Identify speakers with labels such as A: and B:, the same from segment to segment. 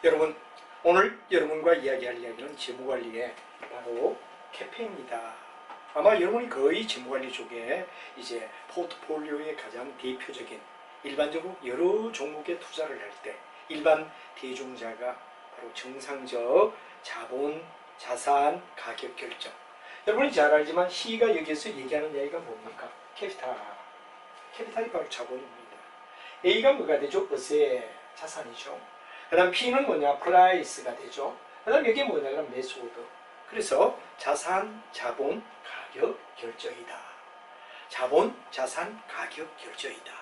A: 여러분, 오늘 여러분과 이야기할 이야기는 재무관리의 바로 캐페입니다. 아마 여러분이 거의 재무관리 쪽에 이제 포트폴리오의 가장 대표적인 일반적으로 여러 종목에 투자를 할 때 일반 대중자가 바로 정상적 자본, 자산, 가격 결정. 여러분이 잘 알지만 C가 여기서 얘기하는 이야기가 뭡니까? 캐피탈. 캐피탈이 바로 자본입니다. A가 뭐가 되죠? 어세, 자산이죠. 그 다음 P는 뭐냐? 프라이스가 되죠. 그 다음 여기에 뭐냐? 그럼 매수오더. 그래서 자산, 자본, 가격 결정이다. 자본, 자산, 가격 결정이다.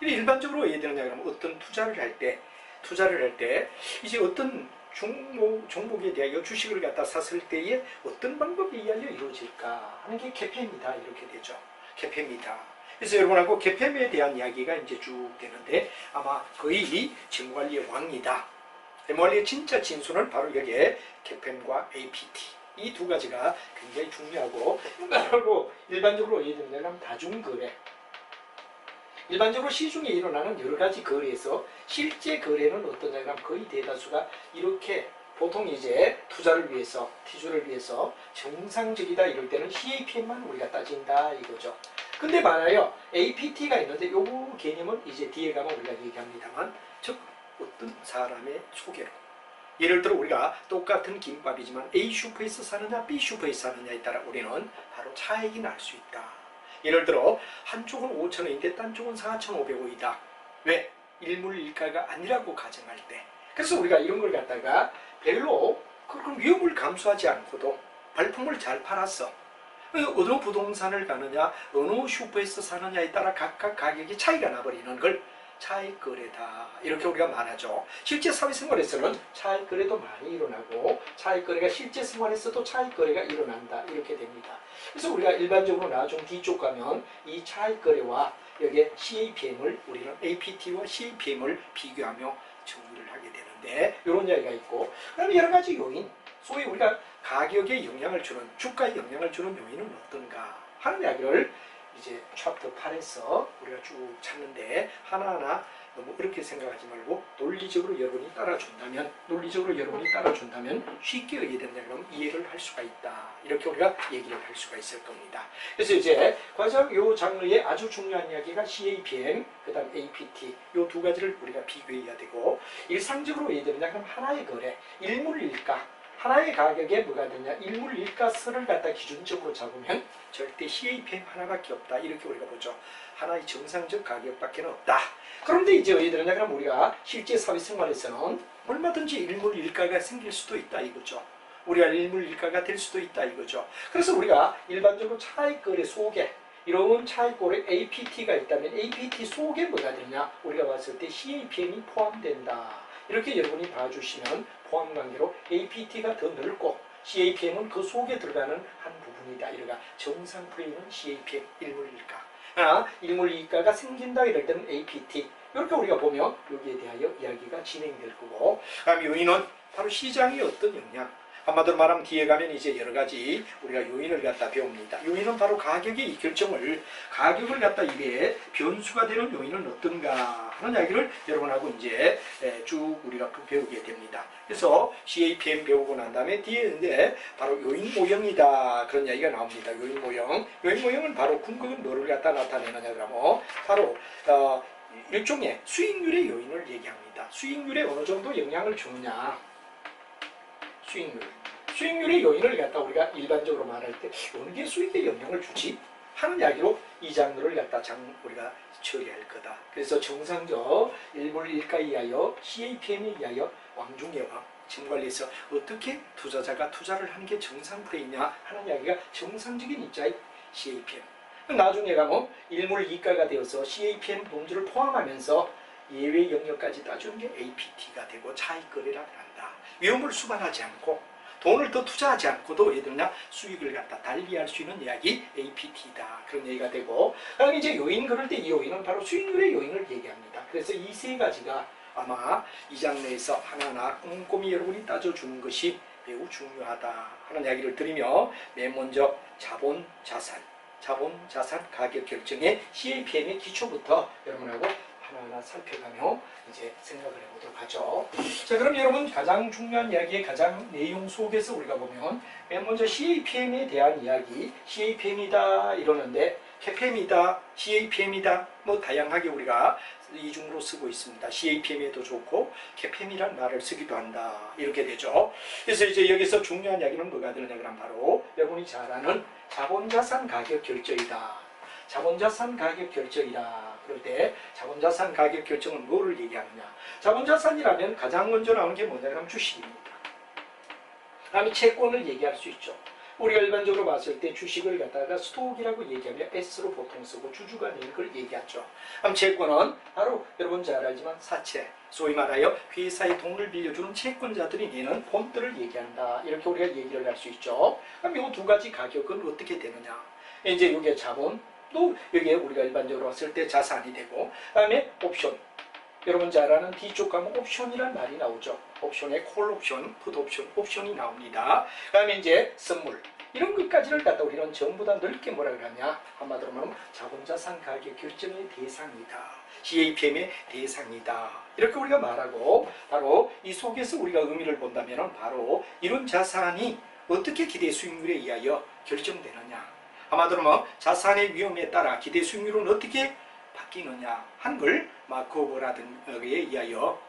A: 일반적으로 예를 들면 그러면 어떤 투자를 할 때 이제 어떤 종목에 대하여 주식을 갖다 샀을 때에 어떤 방법에 의하여 이루어질까 하는 게 캐페입니다. 이렇게 되죠. 캐페입니다. 그래서 여러분하고 캐페에 대한 이야기가 이제 쭉 되는데 아마 거의 재무관리의 왕이다. 재무관리의 진짜 진수는 바로 여기에 캐페과 APT 이 두 가지가 굉장히 중요하고 바로 일반적으로 예를 들면 다중거래 일반적으로 시중에 일어나는 여러 가지 거래에서 실제 거래는 어떠냐 그러면 거의 대다수가 이렇게 보통 이제 투자를 위해서 티주를 위해서 정상적이다 이럴 때는 CAPM만 우리가 따진다 이거죠. 근데 많아요. APT가 있는데 요거 개념은 이제 뒤에 가면 우리가 얘기합니다만 즉 어떤 사람의 소개로 예를 들어 우리가 똑같은 김밥이지만 A 슈퍼에서 사느냐 B 슈퍼에서 사느냐에 따라 우리는 바로 차익이 날 수 있다. 예를 들어 한쪽은 5,000원인데 딴 쪽은 4,500원이다. 왜? 일물일가가 아니라고 가정할 때. 그래서 우리가 이런 걸 갖다가 별로 그런 위험을 감수하지 않고도 발품을 잘 팔았어. 어느 부동산을 가느냐 어느 슈퍼에서 사느냐에 따라 각각 가격이 차이가 나버리는 걸 차익거래다 이렇게 우리가 말하죠. 실제 사회생활에서는 차익거래도 많이 일어나고 차익거래가 실제 생활에서도 차익거래가 일어난다 이렇게 됩니다. 그래서 우리가 일반적으로 나중 뒤쪽 가면 이 차익거래와 여기에 CAPM을 우리는 APT와 CAPM을 비교하며 정리를 하게 되는데 이런 이야기가 있고 그다음에 여러 가지 요인 소위 우리가 가격에 영향을 주는 주가에 영향을 주는 요인은 어떤가 하는 이야기를 이제 챕터 8에서 우리가 쭉 찾는데 하나하나 너무 그렇게 생각하지 말고 논리적으로 여러분이 따라준다면 쉽게 그럼 이해를 할 수가 있다. 이렇게 우리가 얘기를 할 수가 있을 겁니다. 그래서 이제 과정 요 장르의 아주 중요한 이야기가 CAPM 그 다음 APT 요 두 가지를 우리가 비교해야 되고 일상적으로 예를 들면 그럼 하나의 거래 일물일가 하나의 가격에 뭐가 되냐 일물일가설을 갖다 기준적으로 잡으면 절대 CAPM 하나밖에 없다 이렇게 우리가 보죠. 하나의 정상적 가격밖에 없다. 그런데 이제 예를 들면 그럼 우리가 실제 사회생활에서는 얼마든지 일물일가가 생길 수도 있다 이거죠. 우리가 일물일가가 될 수도 있다 이거죠. 그래서 우리가 일반적으로 차익거래 속에 이런 차익거래 APT가 있다면 APT 속에 뭐가 되냐 우리가 봤을 때 CAPM이 포함된다. 이렇게 여러분이 봐주시면 포함관계로 APT가 더 넓고 CAPM은 그 속에 들어가는 한 부분이다. 이러가 정상 프레임은 CAPM 일물일가. 일물일가가 생긴다 이럴 때는 APT. 이렇게 우리가 보면 여기에 대하여 이야기가 진행될 거고 그다음 요인은 바로 시장의 어떤 영향. 한마디로 말하면 뒤에 가면 이제 여러 가지 우리가 요인을 갖다 배웁니다. 요인은 바로 가격의 이 결정을 가격을 갖다 이게 변수가 되는 요인은 어떤가 하는 이야기를 여러분하고 이제 쭉 우리가 배우게 됩니다. 그래서 CAPM 배우고 난 다음에 뒤에 이제 바로 요인 모형이다 그런 이야기가 나옵니다. 요인 모형은 바로 궁극은 뭐를 갖다 나타내느냐 그러면 바로 일종의 수익률의 요인을 얘기합니다. 수익률에 어느 정도 영향을 주느냐. 수익률의 요인을 갖다 우리가 일반적으로 말할 때 어느 게 수익에 영향을 주지? 하는 이야기로 이 장르를 갖다 우리가 처리할 거다. 그래서 정상적 일물일가에 의하여 CAPM에 의하여 왕중의 왕 재무관리에서 어떻게 투자자가 투자를 하는 게 정상 프레임이냐 하는 이야기가 정상적인 입자의 CAPM. 나중에 가면 일물이가가 되어서 CAPM 범주를 포함하면서 예외 영역까지 따주는 게 APT가 되고 차익거래라고 한다. 위험을 수반하지 않고 돈을 더 투자하지 않고도 예를 들면 수익을 갖다 달리할 수 있는 이야기 APT다. 그런 얘기가 되고 그다음 이제 요인 그럴 때 이 요인은 바로 수익률의 요인을 얘기합니다. 그래서 이 세 가지가 아마 이 장르에서 하나하나 꼼꼼히 여러분이 따져주는 것이 매우 중요하다 하는 이야기를 드리며 맨 먼저 자본, 자산 가격 결정의 CAPM의 기초부터 여러분하고 하나하나 살펴가며 이제 생각을 해보도록 하죠. 자, 그럼 여러분 가장 중요한 이야기의 가장 내용 속에서 우리가 보면 맨 먼저 CAPM에 대한 이야기, CAPM이다 이러는데 캐팸이다, CAPM이다 뭐 다양하게 우리가 이중으로 쓰고 있습니다. CAPM에도 좋고 캐팸이란 말을 쓰기도 한다 이렇게 되죠. 그래서 이제 여기서 중요한 이야기는 뭐가 되느냐 그럼 바로 여러분이 잘 아는 자본자산 가격 결정이다. 자본자산 가격 결정이다. 그럴 때 자본자산 가격 결정은 뭐를 얘기하느냐. 자본자산이라면 가장 먼저 나오는 게 뭐냐 그러면 주식입니다. 다음에 채권을 얘기할 수 있죠. 우리가 일반적으로 봤을 때 주식을 갖다가 스톡이라고 얘기하면 S로 보통 쓰고 주주가 내는 걸 얘기하죠. 그럼 채권은 바로 여러분 잘 알지만 사채, 소위 말하여 회사에 돈을 빌려주는 채권자들이 내는 폰들을 얘기한다. 이렇게 우리가 얘기를 할 수 있죠. 그럼 이 두 가지 가격은 어떻게 되느냐. 이제 이게 자본, 또 여기에 우리가 일반적으로 봤을 때 자산이 되고, 그 다음에 옵션. 여러분 잘 아는 뒤쪽 가면 옵션이란 말이 나오죠. 옵션에 콜 옵션, 풋 옵션, 옵션이 나옵니다. 그 다음에 이제 선물. 이런 것까지를 갖다 우리는 전부 다 넓게 뭐라 그러냐. 한마디로 말하면 자본자산 가격 결정의 대상이다. CAPM의 대상이다. 이렇게 우리가 말하고 바로 이 속에서 우리가 의미를 본다면 바로 이런 자산이 어떻게 기대 수익률에 의하여 결정되느냐. 한마디로 뭐 자산의 위험에 따라 기대 수익률은 어떻게 바뀌느냐 한 걸 마코브라든가에 의하여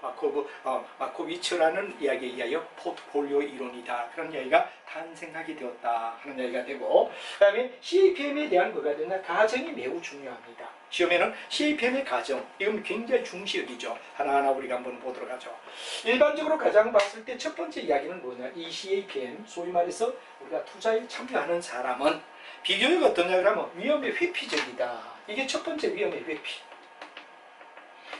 A: 마코비처라는 이야기에 의하여 포트폴리오 이론이다. 그런 이야기가 탄생하게 되었다 하는 이야기가 되고, 그 다음에 CAPM에 대한 거가 되나 가정이 매우 중요합니다. 시험에는 CAPM의 가정, 이건 굉장히 중시역이죠. 하나하나 우리가 한번 보도록 하죠. 일반적으로 가장 봤을 때 첫 번째 이야기는 뭐냐. 이 CAPM, 소위 말해서 우리가 투자에 참여하는 사람은 비교육 어떠냐 그러면 위험에 회피적이다. 이게 첫 번째 위험의 회피.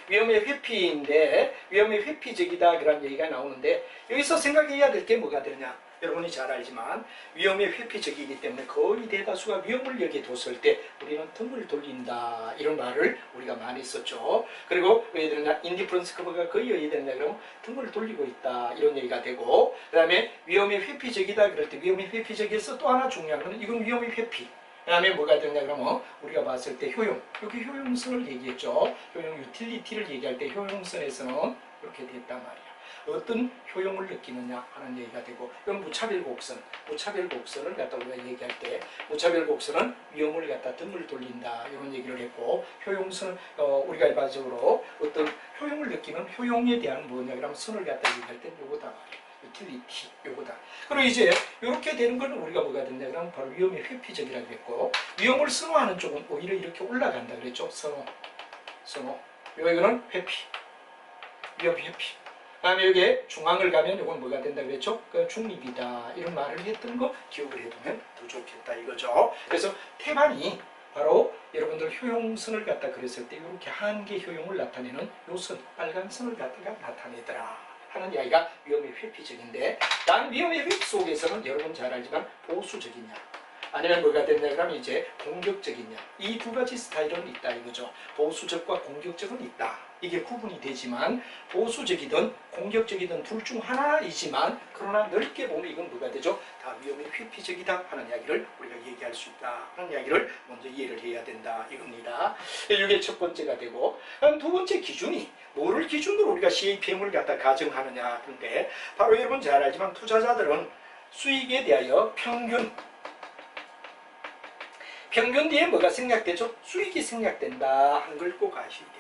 A: 위험의 회피인데 위험의 회피적이다 그런 얘기가 나오는데 여기서 생각해야 될 게 뭐가 되느냐. 여러분이 잘 알지만 위험의 회피적이기 때문에 거의 대다수가 위험을 여기에 뒀을 때 우리는 등을 돌린다 이런 말을 우리가 많이 썼죠. 그리고 왜 되느냐. 인디퍼런스 커버가 거의 왜 되느냐 그러면 등을 돌리고 있다 이런 얘기가 되고, 그 다음에 위험의 회피적이다 그럴 때 위험의 회피적에서 또 하나 중요한 거는 이건 위험의 회피. 그 다음에 뭐가 되느냐 그러면 우리가 봤을 때 효용, 여기 효용성을 얘기했죠. 효용 유틸리티를 얘기할 때 효용성에서는 이렇게 됐단 말이야. 어떤 효용을 느끼느냐 하는 얘기가 되고, 이건 무차별 곡선, 무차별 곡선을 갖다 우리가 얘기할 때 무차별 곡선은 위험을 갖다 등을 돌린다 이런 얘기를 했고, 효용선은 우리가 일반적으로 어떤 효용을 느끼는 효용에 대한 뭐냐 그러면 선을 갖다 얘기할 때 요거다 말이야. 유틸리티 요거다. 그리고 이제 이렇게 되는 건 우리가 뭐가 된다 그러면 바로 위험의 회피적이라고 했고, 위험을 선호하는 쪽은 오히려 이렇게 올라간다 그랬죠. 선호. 여기는 회피. 위험 회피. 다음에 여기에 중앙을 가면 이건 뭐가 된다 그랬죠? 그 중립이다. 이런 말을 했던 거 기억을 해두면 더 좋겠다 이거죠. 그래서 태반이 바로 여러분들 효용선을 갖다 그렸을 때 이렇게 한계 효용을 나타내는 요 선, 빨간 선을 갖다가 나타내더라 하는 이야기가 위험의 회피적인데, 다른 위험의 회피 속에서는 여러분 잘 알지만 보수적이냐 아니면 뭐가 됐냐 그러면 이제 공격적이냐, 이 두 가지 스타일은 있다 이거죠. 보수적과 공격적은 있다. 이게 구분이 되지만 보수적이든 공격적이든 둘 중 하나이지만 그러나 넓게 보면 이건 뭐가 되죠? 다 위험의 회피적이다 하는 이야기를 우리가 얘기할 수 있다 하는 이야기를 먼저 이해를 해야 된다 이겁니다. 이게 첫 번째가 되고, 두 번째 기준이 뭐를 기준으로 우리가 CAPM을 갖다 가정하느냐. 그런데 바로 여러분 잘 알지만 투자자들은 수익에 대하여 평균 뒤에 뭐가 생략되죠? 수익이 생략된다 하는 걸 꼭 아셔야 됩니다.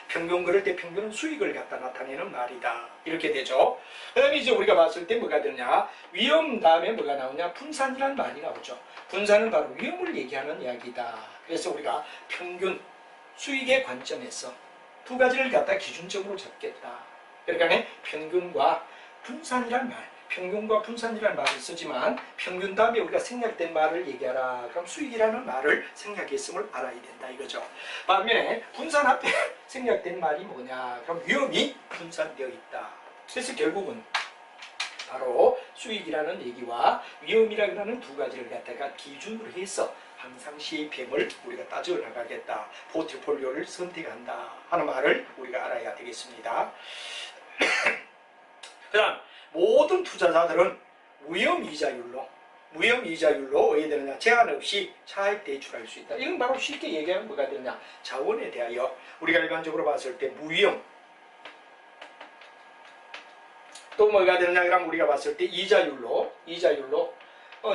A: 평균 그럴 때 평균은 수익을 갖다 나타내는 말이다. 이렇게 되죠. 그 다음에 이제 우리가 봤을 때 뭐가 되느냐. 위험 다음에 뭐가 나오냐. 분산이라는 말이 나오죠. 분산은 바로 위험을 얘기하는 이야기다. 그래서 우리가 평균 수익의 관점에서 두 가지를 갖다 기준적으로 잡겠다. 그러니까 평균과 분산이란 말. 평균과 분산이라는 말을 쓰지만 평균 다음에 우리가 생략된 말을 얘기하라. 그럼 수익이라는 말을 생략했음을 알아야 된다 이거죠. 반면에 분산 앞에 생략된 말이 뭐냐. 그럼 위험이 분산되어 있다. 그래서 결국은 바로 수익이라는 얘기와 위험이라고 하는 두 가지를 갖다가 기준으로 해서 항상 CAPM을 우리가 따져 나가겠다. 포트폴리오를 선택한다 하는 말을 우리가 알아야 되겠습니다. 그 다음 모든 투자자들은 위험 이자율로 무형 이자율로 어떻게 되느냐 제한 없이 차입 대출할 수 있다. 이건 바로 쉽게 얘기하면 뭐가 되느냐 자원에 대하여 우리가 일반적으로 봤을 때 무형 또 뭐가 되느냐 그럼 우리가 봤을 때 이자율로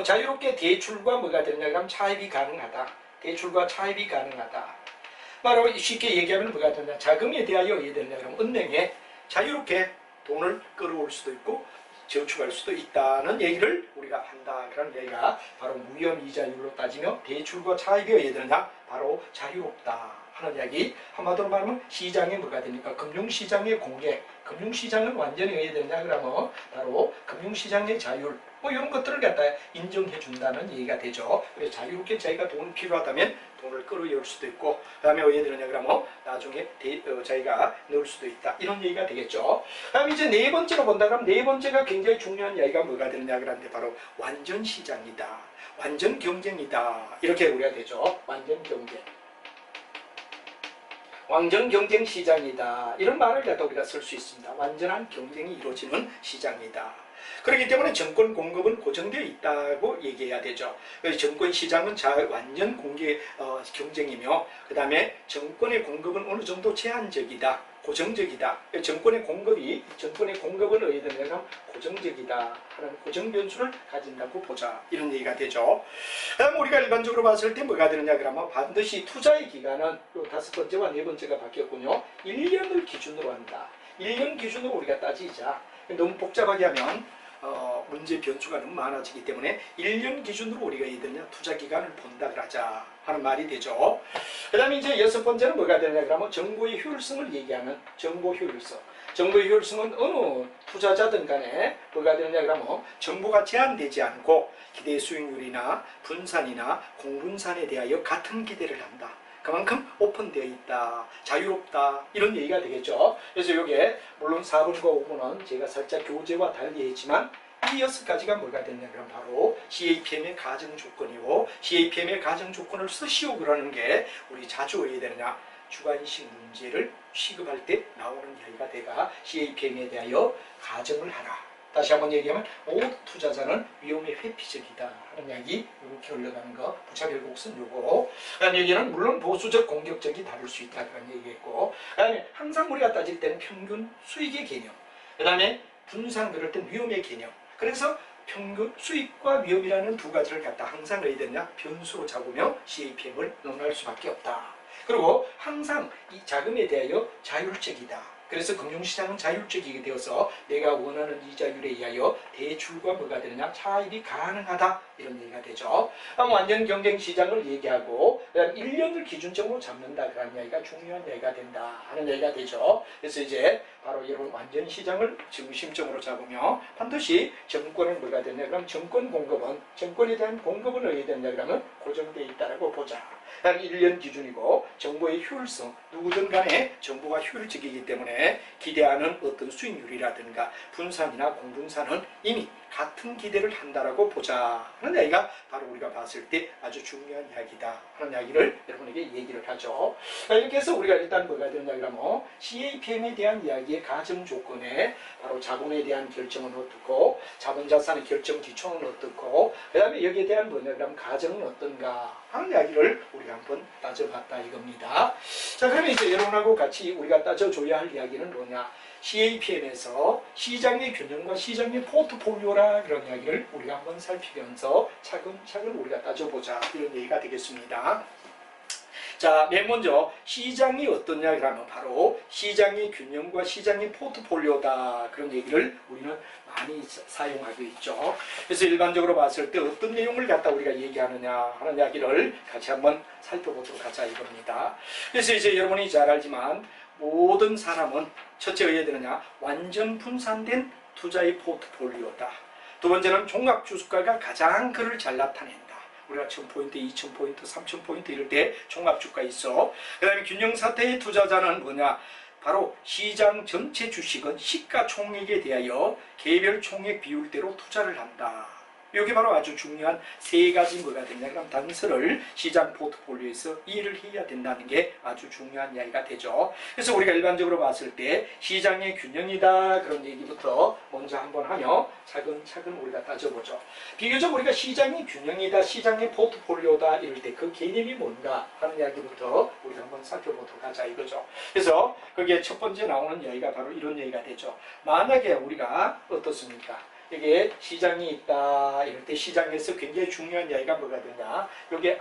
A: 자유롭게 대출과 뭐가 되느냐 그럼 차입이 가능하다. 대출과 차입이 가능하다. 바로 쉽게 얘기하면 뭐가 되느냐 자금에 대하여 어떻게 되느냐 그럼 은행에 자유롭게 돈을 끌어올 수도 있고 저축할 수도 있다는 얘기를 우리가 한다. 그런 얘기가 바로 무형 이자율로 따지며 대출과 차입이 어떻게 되느냐 바로 자유롭다 하는 이야기. 한마디로 말하면 시장에 뭐가 됩니까? 금융시장의 공개. 금융시장은 완전히 어떻게 되느냐 그러면 바로 금융시장의 자율 이런 것들을 갖다 인정해 준다는 얘기가 되죠. 그래서 자유롭게 자기가 돈이 필요하다면 돈을 끌어올 수도 있고 그 다음에 어떻게 되느냐 그러면 나중에 자기가 넣을 수도 있다. 이런 얘기가 되겠죠. 그 다음에 이제 네 번째로 본다 그러면 네 번째가 굉장히 중요한 이야기가 뭐가 되느냐 그러는데 바로 완전 시장이다. 완전 경쟁이다. 이렇게 우리가 되죠. 완전 경쟁. 완전 경쟁 시장이다. 이런 말을 갖다 우리가 쓸 수 있습니다. 완전한 경쟁이 이루어지는 시장이다. 그렇기 때문에 정권 공급은 고정되어 있다고 얘기해야 되죠. 정권 시장은 완전 공개 경쟁이며 그 다음에 정권의 공급은 어느 정도 제한적이다. 고정적이다. 정권의 공급은 어떻게 되냐면 고정적이다 하는 고정 변수를 가진다고 보자. 이런 얘기가 되죠. 그다음 우리가 일반적으로 봤을 때 뭐가 되느냐 그러면 반드시 투자의 기간은 다섯 번째와 네 번째가 바뀌었군요. 1년을 기준으로 한다. 1년 기준으로 우리가 따지자. 너무 복잡하게 하면 문제 변수가 너무 많아지기 때문에 1년 기준으로 우리가 이들냐 투자 기간을 본다 그러자 하는 말이 되죠. 그 다음에 이제 여섯 번째는 뭐가 되느냐 그러면 정보의 효율성을 얘기하는 정보 효율성. 정보의 효율성은 어느 투자자든 간에 뭐가 되느냐 그러면 정보가 제한되지 않고 기대 수익률이나 분산이나 공분산에 대하여 같은 기대를 한다. 그만큼 오픈되어 있다, 자유롭다 이런 얘기가 되겠죠. 그래서 이게 물론 4번과 5번은 제가 살짝 교재와 달리 했지만 이 6가지가 뭐가 됐냐 그럼 바로 CAPM의 가정 조건이고 CAPM의 가정 조건을 쓰시오 그러는 게 우리 자주 어떻게 되느냐 주관식 문제를 취급할 때 나오는 이야기가 돼가 CAPM에 대하여 가정을 하라. 다시 한번 얘기하면 모든 투자자는 위험에 회피적이다 하는 이야기 이렇게 흘러가는 거 부차별 곡선 요거. 그다음에 여기는 물론 보수적 공격적이 다룰 수 있다 그런 얘기했고 그다음에 항상 우리가 따질 때는 평균 수익의 개념 그다음에 분산 그럴 땐 위험의 개념. 그래서 평균 수익과 위험이라는 두 가지를 갖다 항상 어디 되냐 변수로 잡으며 CAPM을 논할 수밖에 없다. 그리고 항상 이 자금에 대하여 자율적이다. 그래서 금융시장은 자율적이게 되어서 내가 원하는 이자율에 의하여 대출과 뭐가 되느냐 차입이 가능하다 이런 얘기가 되죠. 완전 경쟁시장을 얘기하고 그다음 1년을 기준점으로 잡는다 그런 이야기가 중요한 얘기가 된다 하는 얘기가 되죠. 그래서 이제 바로 이런 완전 시장을 중심점으로 잡으며 반드시 정권은 뭐가 되냐 그럼 정권 공급은 정권에 대한 공급은 어디에 되냐 그러면 고정되어 있다라고 보자. 1년 기준이고 정보의 효율성 누구든 간에 정보가 효율적이기 때문에 기대하는 어떤 수익률이라든가 분산이나 공분산은 이미 같은 기대를 한다라고 보자 하는 이야기가 바로 우리가 봤을 때 아주 중요한 이야기다 하는 이야기를 여러분에게 얘기를 하죠. 이렇게 해서 우리가 일단 뭐가 되느냐 그러면 CAPM에 대한 이야기의 가정 조건에 바로 자본에 대한 결정은 어떻고 자본자산의 결정 기초는 어떻고 그 다음에 여기에 대한 뭐냐 그러면 가정은 어떤가 하는 이야기를 우리가 한번 따져봤다 이겁니다. 자 그러면 이제 여러분하고 같이 우리가 따져줘야 할 이야기는 뭐냐 CAPM에서 시장의 균형과 시장의 포트폴리오라 그런 이야기를 우리가 한번 살피면서 차근차근 우리가 따져보자 이런 얘기가 되겠습니다. 자, 맨 먼저 시장이 어떠냐 그러면 바로 시장의 균형과 시장의 포트폴리오다 그런 얘기를 우리는 많이 사용하고 있죠. 그래서 일반적으로 봤을 때 어떤 내용을 갖다 우리가 얘기하느냐 하는 이야기를 같이 한번 살펴보도록 하자 이겁니다. 그래서 이제 여러분이 잘 알지만 모든 사람은 첫째 어디에 되느냐 완전 분산된 투자의 포트폴리오다. 두 번째는 종합주가가 가장 그를 잘 나타낸다. 우리가 1000포인트, 2000포인트, 3000포인트 이럴 때 종합주가 있어. 그 다음에 균형사태의 투자자는 뭐냐 바로 시장 전체 주식은 시가총액에 대하여 개별 총액 비율대로 투자를 한다. 이게 바로 아주 중요한 세 가지 뭐가 되냐 그럼 단서를 시장 포트폴리오에서 이해를 해야 된다는 게 아주 중요한 이야기가 되죠. 그래서 우리가 일반적으로 봤을 때 시장의 균형이다 그런 얘기부터 먼저 한번 하며 차근차근 우리가 따져보죠. 비교적 우리가 시장의 균형이다, 시장의 포트폴리오다 이럴 때 그 개념이 뭔가 하는 이야기부터 우리가 한번 살펴보도록 하자 이거죠. 그래서 거기에 첫 번째 나오는 이야기가 바로 이런 얘기가 되죠. 만약에 우리가 어떻습니까? 이게 시장이 있다 이럴 때 시장에서 굉장히 중요한 이야기가 뭐가 되냐, 이게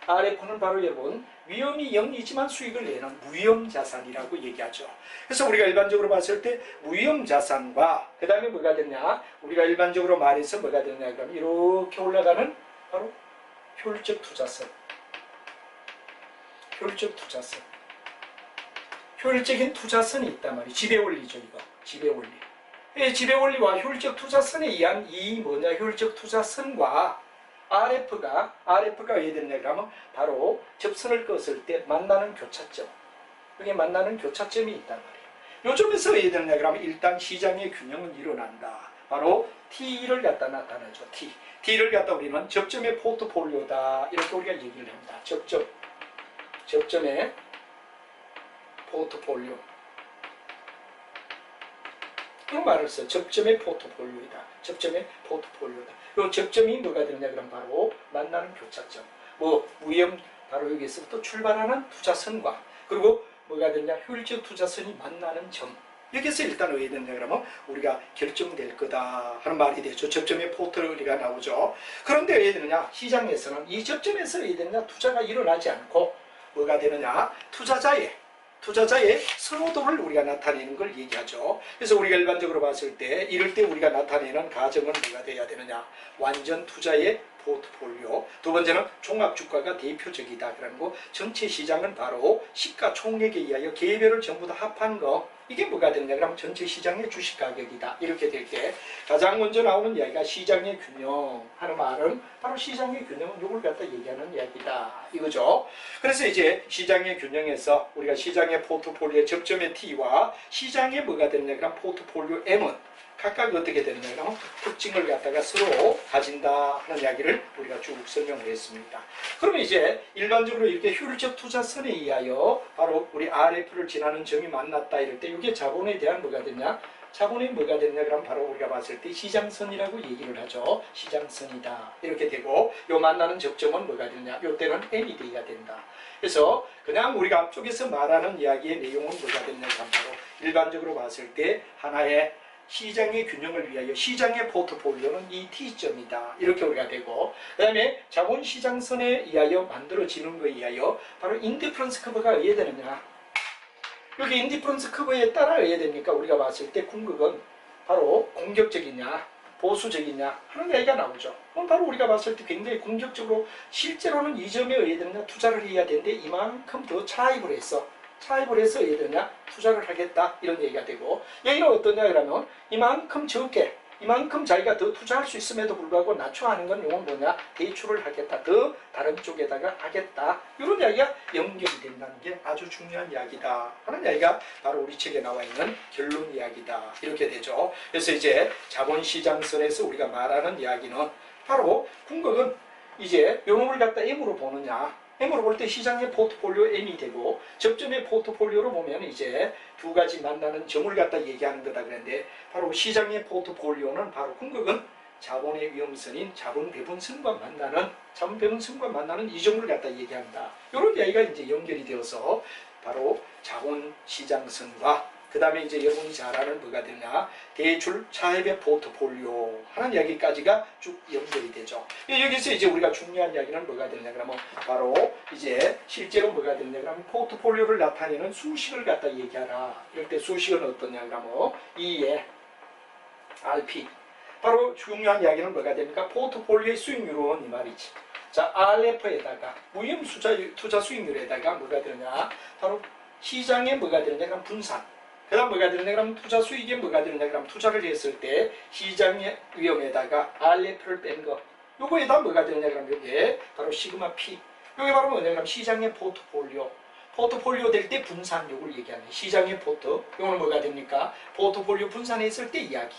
A: RF는 바로 여러분 위험이 0이지만 수익을 내는 무위험자산이라고 얘기하죠. 그래서 우리가 일반적으로 봤을 때 무위험자산과 그 다음에 뭐가 되냐, 우리가 일반적으로 말해서 뭐가 되냐 그러면 이렇게 올라가는 바로 효율적 투자선, 효율적인 투자선이 있단 말이에요. 지배원리죠. 이거 지배원리. 지배원리와 효율적 투자선에 의한 이 뭐냐, 효율적 투자선과 RF가 왜 되느냐 그러면 바로 접선을 껐을 때 만나는 교차점, 그게 만나는 교차점이 있단 말이에요. 요점에서 왜 되느냐 그러면 일단 시장의 균형은 일어난다. 바로 T를 갖다 나타나죠. T를 갖다 우리는 접점의 포트폴리오다 이렇게 우리가 얘기를 합니다. 접점의 포트폴리오. 그런 말을 써요. 접점의 포트폴리오이다. 접점의 포트폴리오다. 이 접점이 뭐가 되느냐 그럼 바로 만나는 교차점. 무위험 바로 여기서부터 출발하는 투자선과 그리고 뭐가 되느냐 효율적 투자선이 만나는 점. 여기서 일단 왜 되느냐 그러면 우리가 결정될 거다 하는 말이 되죠. 접점의 포트폴리오가 나오죠. 그런데 왜 되느냐, 시장에서는 이 접점에서 왜 되느냐, 투자가 일어나지 않고 뭐가 되느냐, 투자자의 선호도를 우리가 나타내는 걸 얘기하죠. 그래서 우리가 일반적으로 봤을 때 이럴 때 우리가 나타내는 가정은 뭐가 돼야 되느냐, 완전 투자의 포트폴리오. 두 번째는 종합주가가 대표적이다 그러는 거. 전체 시장은 바로 시가총액에 의하여 개별을 전부 다 합한 거. 이게 뭐가 되느냐 그러면 전체 시장의 주식 가격이다. 이렇게 될 때 가장 먼저 나오는 이야기가 시장의 균형 하는 말은 바로 시장의 균형은 이걸 갖다 얘기하는 이야기다 이거죠. 그래서 이제 시장의 균형에서 우리가 시장의 포트폴리오의 접점의 T와 시장의 뭐가 되느냐 그러면 포트폴리오 M은 각각 어떻게 되느냐 그러면 특징을 갖다가 서로 가진다 하는 이야기를 우리가 쭉 설명을 했습니다. 그러면 이제 일반적으로 이렇게 효율적 투자선에 의하여 바로 우리 RF를 지나는 점이 만났다 이럴 때 이게 자본에 대한 뭐가 되냐, 자본이 뭐가 되느냐 그러면 바로 우리가 봤을 때 시장선이라고 얘기를 하죠. 시장선이다 이렇게 되고, 요 만나는 접점은 뭐가 되느냐, 요 때는 M이 돼야 된다. 그래서 그냥 우리가 앞쪽에서 말하는 이야기의 내용은 뭐가 되느냐 그러면 바로 일반적으로 봤을 때 하나의 시장의 균형을 위하여 시장의 포트폴리오는 이 T점이다 이렇게 우리가 되고, 그 다음에 자본시장선에 의하여 만들어지는 것에 의하여 바로 인디퍼런스 커브가 어떻게 되느냐, 여기 인디퍼런스 커브에 따라 어떻게 됩니까? 우리가 봤을 때 궁극은 바로 공격적이냐 보수적이냐 하는 얘기가 나오죠. 그럼 바로 우리가 봤을 때 굉장히 공격적으로 실제로는 이 점에 어떻게 되느냐, 투자를 해야 되는데 이만큼 더 차입을 해서 어떻게 되냐, 투자를 하겠다 이런 얘기가 되고, 여기는 어떠냐 그러면 이만큼 적게 이만큼 자기가 더 투자할 수 있음에도 불구하고 낮춰하는 건 이건 뭐냐, 대출을 하겠다, 더 다른 쪽에다가 하겠다 이런 이야기가 연결이 된다는 게 아주 중요한 이야기다 하는 이야기가 바로 우리 책에 나와 있는 결론 이야기다 이렇게 되죠. 그래서 이제 자본시장선에서 우리가 말하는 이야기는 바로 궁극은 이제 요놈을 갖다 M으로 보느냐, M으로 볼 때 시장의 포트폴리오 M이 되고, 접점의 포트폴리오로 보면 이제 두 가지 만나는 점을 갖다 얘기하는 거다 그랬는데, 바로 시장의 포트폴리오는 바로 궁극은 자본의 위험선인 자본 배분선과 만나는 이 점을 갖다 얘기한다. 이런 이야기가 이제 연결이 되어서 바로 자본시장선과 그 다음에 이제 여러분이 잘 아는 뭐가 되냐, 대출 차입의 포트폴리오 하는 이야기까지가 쭉 연결이 되죠. 여기서 이제 우리가 중요한 이야기는 뭐가 되냐 그러면 바로 이제 실제로 뭐가 되냐 그러면 포트폴리오를 나타내는 수식을 갖다 얘기하라. 이럴 때 수식은 어떠냐 그러면 E에 RP. 바로 중요한 이야기는 뭐가 됩니까? 포트폴리오의 수익률은 이 말이지. 자, RF에다가 무위험 투자 수익률에다가 뭐가 되느냐, 바로 시장에 뭐가 되느냐 그러면 분산. 그 다음 뭐가 되느냐 그러면 투자 수익에 뭐가 되느냐 그러면 투자를 했을 때 시장의 위험에다가 RF를 뺀 거, 요거에다 뭐가 되느냐 그러면 여기에 바로 시그마 P, 요게 바로 뭐냐 그러면 시장의 포트폴리오 될 때 분산, 요걸 얘기하는 시장의 포트, 요거는 뭐가 됩니까? 포트폴리오 분산했을 때 이야기.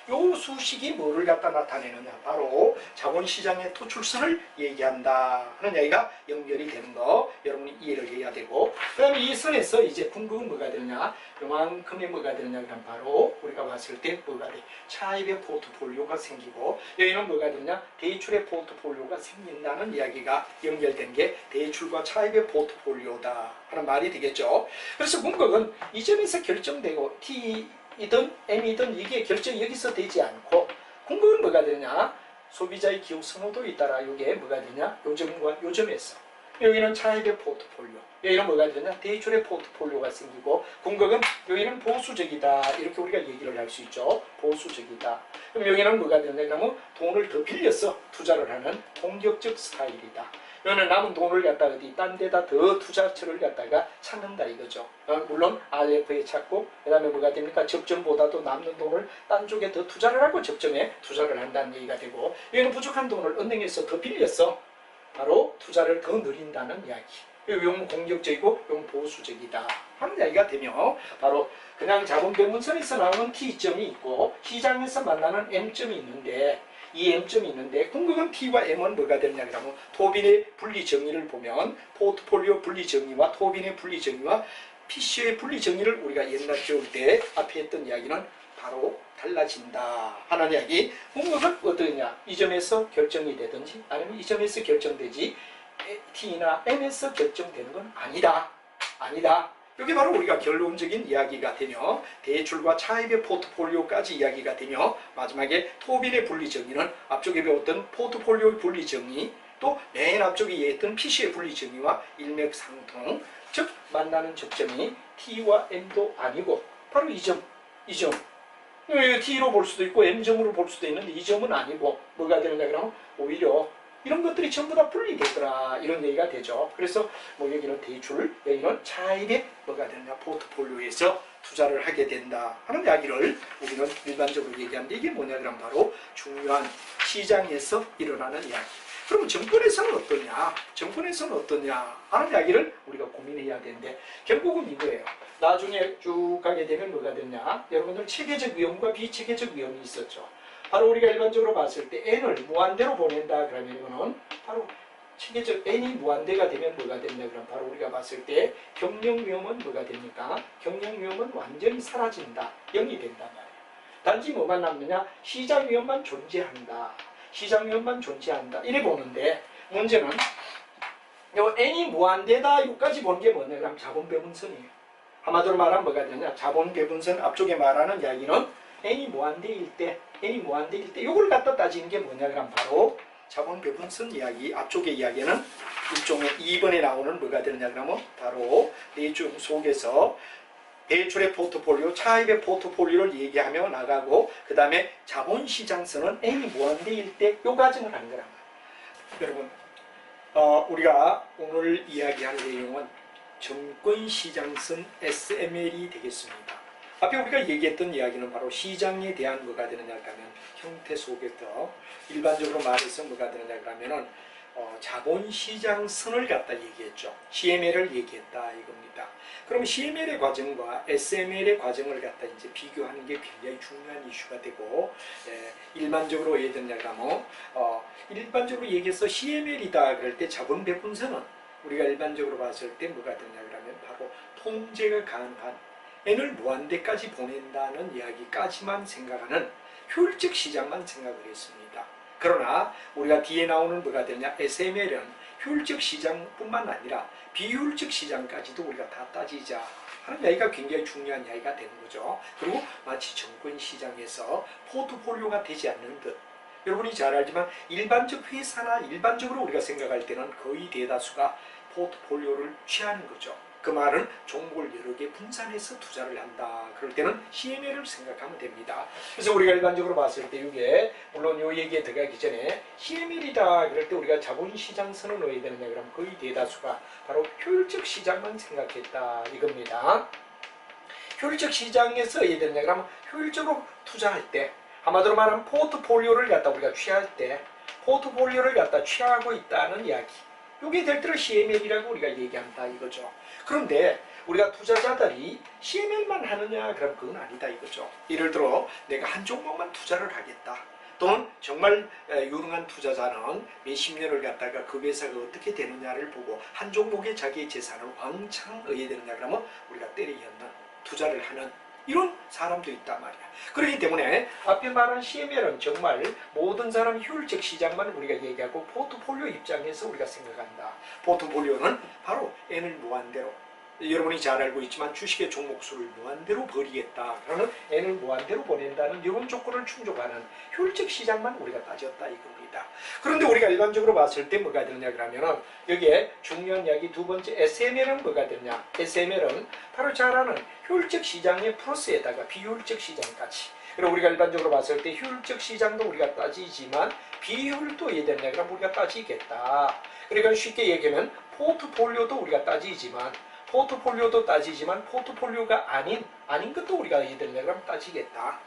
A: 요 수식이 뭐를 갖다 나타내느냐, 바로 자본시장의 토출선을 얘기한다 하는 이야기가 연결이 되는 거 여러분이 이해를 해야 되고, 그 다음에 이 선에서 이제 궁극은 뭐가 되느냐, 요만큼이 뭐가 되느냐 그럼 바로 우리가 봤을 때 뭐가 돼, 차입의 포트폴리오가 생기고, 여기는 뭐가 되느냐, 대출의 포트폴리오가 생긴다는 이야기가 연결된 게 대출과 차입의 포트폴리오다 하는 말이 되겠죠. 그래서 궁극은 이 점에서 결정되고 T이든 M이든 이게 결정이 여기서 되지 않고, 궁극은 뭐가 되느냐, 소비자의 기호 선호도에 따라 이게 뭐가 되냐, 요점과 요점에서 여기는 차입의 포트폴리오, 여기는 뭐가 되냐, 대출의 포트폴리오가 생기고, 궁극은 여기는 보수적이다 이렇게 우리가 얘기를 할 수 있죠. 보수적이다. 그럼 여기는 뭐가 되냐, 그러면 돈을 더 빌려서 투자를 하는 공격적 스타일이다. 여기는 남은 돈을 갖다 어디 딴 데다 더 투자처를 갖다가 찾는다 이거죠. 물론 RF에 찾고, 그 다음에 뭐가 됩니까, 접점보다도 남는 돈을 딴 쪽에 더 투자를 하고 접점에 투자를 한다는 얘기가 되고, 여기는 부족한 돈을 은행에서 더 빌려서 바로 투자를 더 늘린다는 이야기. 이건 공격적이고 이건 보수적이다 하는 이야기가 되며, 바로 그냥 자본배분선에서 나오는 T점이 있고 시장에서 만나는 M점이 있는데, 이 M점이 있는데 궁극은 T와 M은 뭐가 되느냐 그러면, 토빈의 분리정의를 보면 포트폴리오 분리정의와 토빈의 분리정의와 피쉬의 분리정의를 우리가 옛날 배울 때 앞에 했던 이야기는 바로 달라진다 하는 이야기. 궁극은 어떠냐, 이 점에서 결정이 되든지 아니면 이 점에서 결정되지 T나 M에서 결정되는 건 아니다. 이게 바로 우리가 결론적인 이야기가 되며, 대출과 차입의 포트폴리오까지 이야기가 되며, 마지막에 토빈의 분리정의는 앞쪽에 배웠던 포트폴리오의 분리정의, 또 맨 앞쪽에 얘기했던 PC의 분리정의와 일맥상통, 즉 만나는 접점이 T와 M도 아니고 바로 이 점. T로 볼 수도 있고 M점으로 볼 수도 있는데 이 점은 아니고 뭐가 되느냐 그러면 오히려 이런 것들이 전부 다 분리되더라 이런 얘기가 되죠. 그래서 뭐 여기는 대출, 여기는 차입의 뭐가 되느냐, 포트폴리오에서 투자를 하게 된다 하는 이야기를 우리는 일반적으로 얘기하는데, 이게 뭐냐 그러면 바로 중요한 시장에서 일어나는 이야기. 그럼 정권에서는 어떠냐 하는 이야기를 우리가 고민해야 되는데, 결국은 이거예요. 나중에 쭉 가게 되면 뭐가 되냐, 여러분들 체계적 위험과 비체계적 위험이 있었죠. 바로 우리가 일반적으로 봤을 때 n을 무한대로 보낸다 그러면 이거는 바로 체계적 n이 무한대가 되면 뭐가 되냐 그러면 바로 우리가 봤을 때 경영 위험은 뭐가 됩니까? 경영 위험은 완전히 사라진다, 0이 된단 말이에요. 단지 뭐만 남느냐, 시장 위험만 존재한다 이래 보는데, 문제는 요 n이 무한대다 요까지 보는 게 뭐냐 그러면 자본배분선이에요. 한마디로 말하면 뭐가 되냐, 자본배분선 앞쪽에 말하는 이야기는 n이 무한대일 때 요걸 갖다 따지는 게 뭐냐 그러면 바로 자본배분선 이야기. 앞쪽의 이야기는 일종의 2번에 나오는 뭐가 되느냐 그러면 바로 대출 속에서 대출의 포트폴리오, 차입의 포트폴리오를 얘기하며 나가고, 그 다음에 자본시장선은 n이 무한대일 때 요 과정을 하는 거란 말이에요. 여러분, 우리가 오늘 이야기할 내용은 정권시장선 SML이 되겠습니다. 앞에 우리가 얘기했던 이야기는 바로 시장에 대한 뭐가 되느냐 하면 형태 속에서 일반적으로 말해서 뭐가 되느냐 하면은 자본시장선을 갖다 얘기했죠. CML을 얘기했다 이겁니다. 그럼 CML의 과정과 SML의 과정을 갖다 이제 비교하는 게 굉장히 중요한 이슈가 되고, 일반적으로 예를 들면 일반적으로 얘기해서 CML이다 그럴 때 자본배분선은 우리가 일반적으로 봤을 때 뭐가 되냐 그러면 바로 통제가 가능한 n을 무한대까지 보낸다는 이야기까지만 생각하는 효율적 시장만 생각을 했습니다. 그러나 우리가 뒤에 나오는 뭐가 되냐, SML은 효율적 시장뿐만 아니라 비효율적 시장까지도 우리가 다 따지자 하는 이야기가 굉장히 중요한 이야기가 되는 거죠. 그리고 마치 정권시장에서 포트폴리오가 되지 않는 듯, 여러분이 잘 알지만 일반적 회사나 일반적으로 우리가 생각할 때는 거의 대다수가 포트폴리오를 취하는 거죠. 그 말은 종목을 여러 개 분산해서 투자를 한다. 그럴 때는 CML을 생각하면 됩니다. 그래서 우리가 일반적으로 봤을 때 이게 물론 이 얘기에 들어가기 전에 CML이다 그럴 때 우리가 자본시장선을 넣어야 되느냐 그러면 거의 대다수가 바로 효율적 시장만 생각했다 이겁니다. 효율적 시장에서 해야 되느냐 그러면 효율적으로 투자할 때, 한마디로 말하면 포트폴리오를 갖다 우리가 취할 때 포트폴리오를 갖다 취하고 있다는 이야기, 이게 될 때를 CML이라고 우리가 얘기한다 이거죠. 그런데 우리가 투자자들이 CML만 하느냐? 그럼 그건 아니다 이거죠. 예를 들어 내가 한 종목만 투자를 하겠다. 또는 정말 유능한 투자자는 몇십 년을 갖다가 그 회사가 어떻게 되느냐를 보고 한 종목에 자기의 재산을 왕창 의해야 되느냐 그러면 우리가 때려였는 투자를 하는 이런 사람도 있단 말이야. 그렇기 때문에 앞에 말한 CML은 정말 모든 사람 효율적 시장만 우리가 얘기하고 포트폴리오 입장에서 우리가 생각한다. 포트폴리오는 바로 N을 무한대로 여러분이 잘 알고 있지만 주식의 종목수를 무한대로 버리겠다. 그러는 N을 무한대로 보낸다는 이런 조건을 충족하는 효율적 시장만 우리가 따졌다 이겁니다. 그런데 우리가 일반적으로 봤을 때 뭐가 되느냐 그러면은 여기에 중요한 이야기 두 번째 SML은 뭐가 되느냐. SML은 바로 잘 아는 효율적 시장의 플러스에다가 비효율적 시장까지. 그리고 우리가 일반적으로 봤을 때 효율적 시장도 우리가 따지지만 비효율도 이해되느냐 그럼 우리가 따지겠다. 그러니까 쉽게 얘기하면 포트폴리오도 우리가 따지지만 포트폴리오가 아닌 것도 우리가 이해되느냐 그럼 따지겠다.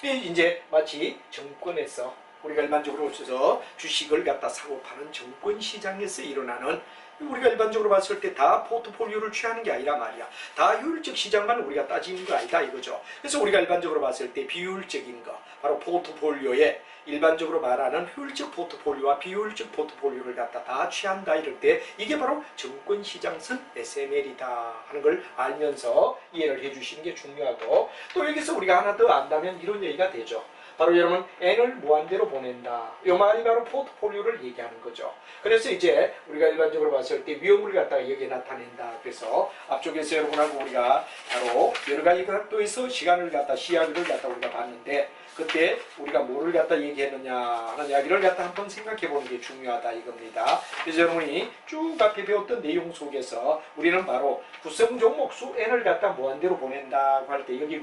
A: 이제 마치 정권에서 우리가 일반적으로 없어서 주식을 갖다 사고 파는 정권 시장에서 일어나는 우리가 일반적으로 봤을 때 다 포트폴리오를 취하는 게 아니라 말이야. 다 효율적 시장만 우리가 따지는 거 아니다 이거죠. 그래서 우리가 일반적으로 봤을 때 비효율적인 거 바로 포트폴리오에 일반적으로 말하는 효율적 포트폴리오와 비효율적 포트폴리오를 갖다 다 취한다 이럴 때 이게 바로 정권시장선 SML이다 하는 걸 알면서 이해를 해주시는 게 중요하고 또 여기서 우리가 하나 더 안다면 이런 얘기가 되죠. 바로 여러분 N을 무한대로 보낸다. 이 말이 바로 포트폴리오를 얘기하는 거죠. 그래서 이제 우리가 일반적으로 봤을 때 위험을 갖다가 여기에 나타낸다. 그래서 앞쪽에서 여러분하고 우리가 바로 여러 가지 각도에서 시간을 갖다 시야를 갖다 우리가 봤는데 그때 우리가 뭐를 갖다 얘기했느냐 하는 이야기를 갖다 한번 생각해 보는 게 중요하다 이겁니다. 그래서 여러분이 쭉 앞에 배웠던 내용 속에서 우리는 바로 구성 종목수 N을 갖다 무한대로 보낸다고 할 때 여기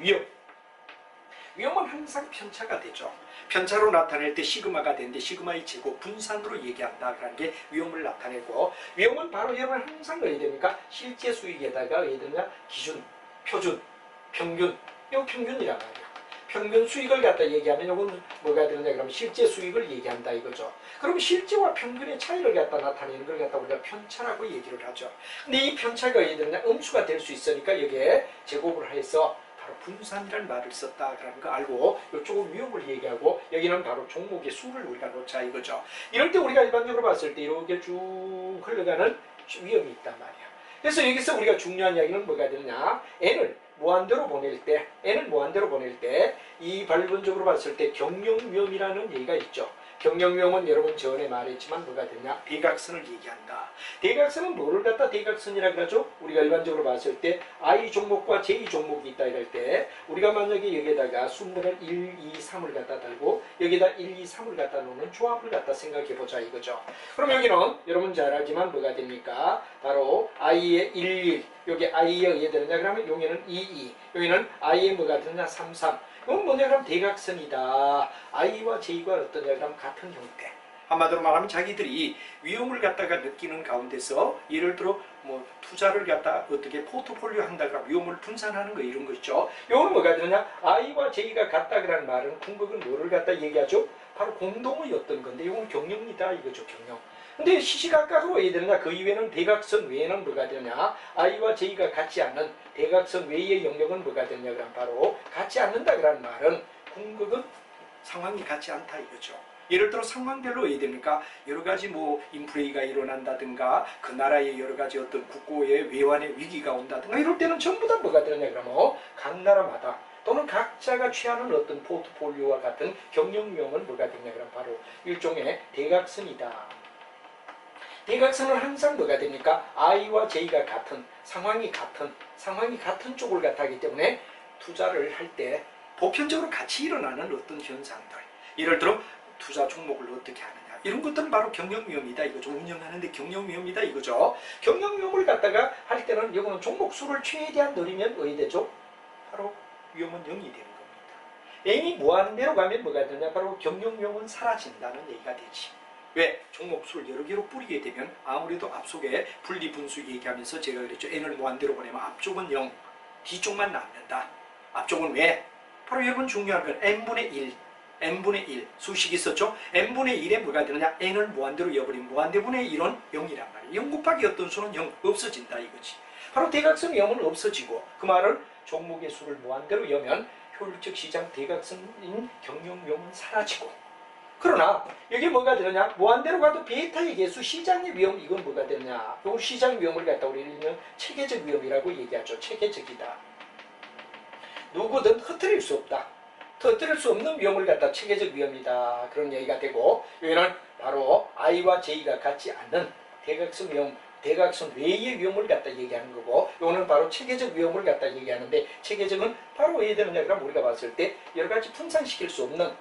A: 위험은 항상 편차가 되죠. 편차로 나타낼 때 시그마가 되는데 시그마의 제곱 분산으로 얘기한다. 그런 게 위험을 나타내고 위험은 바로 여러분 항상 어디 됩니까? 실제 수익에다가 어디 되냐? 기준, 표준, 평균. 이거 평균이란 말이야. 평균 수익을 갖다 얘기하면 이건 뭐가 되느냐 그러면 실제 수익을 얘기한다 이거죠. 그럼 실제와 평균의 차이를 갖다 나타내는 걸 갖다 우리가 편차라고 얘기를 하죠. 근데 이 편차가 어디 되느냐? 음수가 될 수 있으니까 여기에 제곱을 해서 분산이라는 말을 썼다라는 거 알고 이쪽은 위험을 얘기하고 여기는 바로 종목의 수를 우리가 놓자 이거죠. 이럴 때 우리가 일반적으로 봤을 때 이렇게 쭉 흘러가는 위험이 있단 말이야. 그래서 여기서 우리가 중요한 이야기는 뭐가 되느냐. N을 무한대로 보낼 때 이 발본적으로 봤을 때 경영위험이라는 얘기가 있죠. 경영위험은 여러분 전에 말했지만 뭐가 되냐? 대각선을 얘기한다. 대각선은 뭐를 갖다 대각선이라 그러죠? 우리가 일반적으로 봤을 때 I 종목과 J 종목이 있다 이럴 때 우리가 만약에 여기에다가 순번을 1, 2, 3을 갖다 달고 여기다 1, 2, 3을 갖다 놓는 조합을 갖다 생각해 보자 이거죠. 그럼 여기는 여러분 잘 알지만 뭐가 됩니까? 바로 I의 1, 1 여기 I에 의해 되느냐 그러면 여기는 2, 2 여기는 I에 뭐가 되느냐 3, 3 이건 뭐냐 그럼 대각선이다. I와 J가 어떠냐 그럼 같은 형태. 한마디로 말하면 자기들이 위험을 갖다가 느끼는 가운데서 예를 들어 뭐 투자를 갖다 어떻게 포트폴리오 한다 그러면 위험을 분산하는 거 이런 거 있죠. 이건 뭐가 되느냐 I와 J가 같다 그런 말은 궁극은 뭐를 갖다 얘기하죠? 바로 공동의 어떤 건데 이건 경영이다 이거죠. 경영. 근데 시시각각으로 왜 되느냐 그 이외에는 대각선 외에는 뭐가 되느냐 I와 J가 같지 않는 대각선 외의 영역은 뭐가 되느냐 그럼 바로 같지 않는다 그런 말은 궁극은 상황이 같지 않다 이거죠. 예를 들어 상황별로 왜 됩니까? 여러 가지 뭐 인플레이가 일어난다든가 그 나라의 여러 가지 어떤 국고의 외환의 위기가 온다든가 이럴 때는 전부 다 뭐가 되느냐 그러면 각 나라마다 또는 각자가 취하는 어떤 포트폴리오와 같은 경영 위험은 뭐가 되느냐 그럼 바로 일종의 대각선이다. 대각선은 항상 뭐가 됩니까? I와 J가 같은 상황이 같은 쪽을 갖다 하기 때문에 투자를 할 때 보편적으로 같이 일어나는 어떤 현상들 예를 들어 투자 종목을 어떻게 하느냐 이런 것들은 바로 경영위험이다 이거죠. 운영하는데 경영위험이다 이거죠. 경영위험을 갖다가 할 때는 이거는 종목 수를 최대한 늘리면 어디 되죠? 바로 위험은 0이 되는 겁니다. N이 무한대로 가면 뭐가 되냐 바로 경영위험은 사라진다는 얘기가 되지. 왜? 종목 수를 여러 개로 뿌리게 되면 아무래도 앞속에 분리분수 얘기하면서 제가 그랬죠. N을 무한대로 보내면 앞쪽은 0, 뒤쪽만 남는다. 앞쪽은 왜? 바로 여러분 중요한 건 n분의 1 수식이 있었죠. n분의 1에 뭐가 되느냐 n을 무한대로 이어버리면 무한대분의 1은 0이란 말이에요. 0 곱하기 어떤 수는 0 없어진다 이거지. 바로 대각선 위험은 없어지고, 그 말은 종목의 수를 무한대로 여면 효율적 시장 대각선인 경영 위험은 사라지고. 그러나 여기 뭐가 되느냐? 무한대로 가도 베타의 개수, 시장의 위험, 이건 뭐가 되느냐? 이걸 시장 위험을 갖다 우리 일명 체계적 위험이라고 얘기하죠. 체계적이다. 누구든 흐트릴 수 없다. 터뜨릴 수 없는 위험을 갖다 체계적 위험이다. 그런 얘기가 되고, 여기는 바로 I와 J가 같지 않는 대각선 위험, 대각선 외의 위험을 갖다 얘기하는 거고, 이거는 바로 체계적 위험을 갖다 얘기하는데, 체계적은 바로 왜 되느냐? 그럼 우리가 봤을 때 여러 가지 분산시킬 수 없는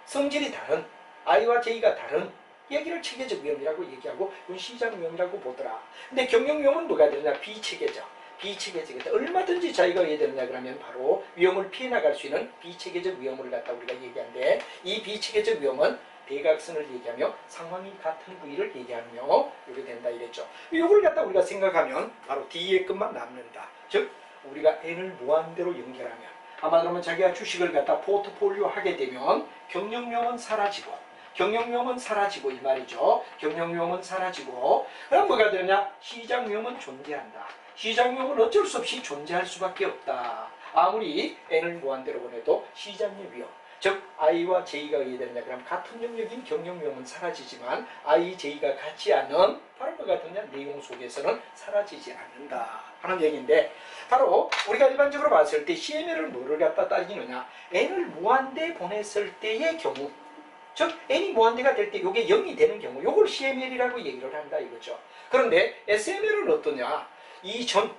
A: 성질이 다른 I와 J가 다른 얘기를 체계적 위험이라고 얘기하고, 이건 시장 위험이라고 보더라. 근데 경영 위험은 뭐가 되느냐? 비체계적. 비체계적이다. 얼마든지 자기가 왜 되느냐 그러면 바로 위험을 피해 나갈 수 있는 비체계적 위험을 갖다 우리가 얘기하는데, 이 비체계적 위험은 대각선을 얘기하며 상황이 같은 부위를 얘기하며 이렇게 된다 이랬죠. 이걸 갖다 우리가 생각하면 바로 D의 끝만 남는다. 즉 우리가 N을 무한대로 연결하면, 아마 그러면 자기가 주식을 갖다 포트폴리오 하게 되면 경영 위험은 사라지고, 경영 위험은 사라지고 이 말이죠. 경영 위험은 사라지고, 그럼 뭐가 되느냐? 시장 위험은 존재한다. 시장 위험은 어쩔 수 없이 존재할 수밖에 없다. 아무리 N을 무한대로 보내도 시장의 위험, 즉 I와 J가 왜 되느냐? 그럼 같은 영역인 경영 위험은 사라지지만 I, J가 같지 않은 바로 뭐가 되느냐? 내용 속에서는 사라지지 않는다 하는 얘기인데, 바로 우리가 일반적으로 봤을 때 CML을 뭐를 갖다 따지느냐? N을 무한대 보냈을 때의 경우, 즉 N이 무한대가 될 때 이게 0이 되는 경우, 이걸 CML이라고 얘기를 한다 이거죠. 그런데 SML은 어떠냐? 이전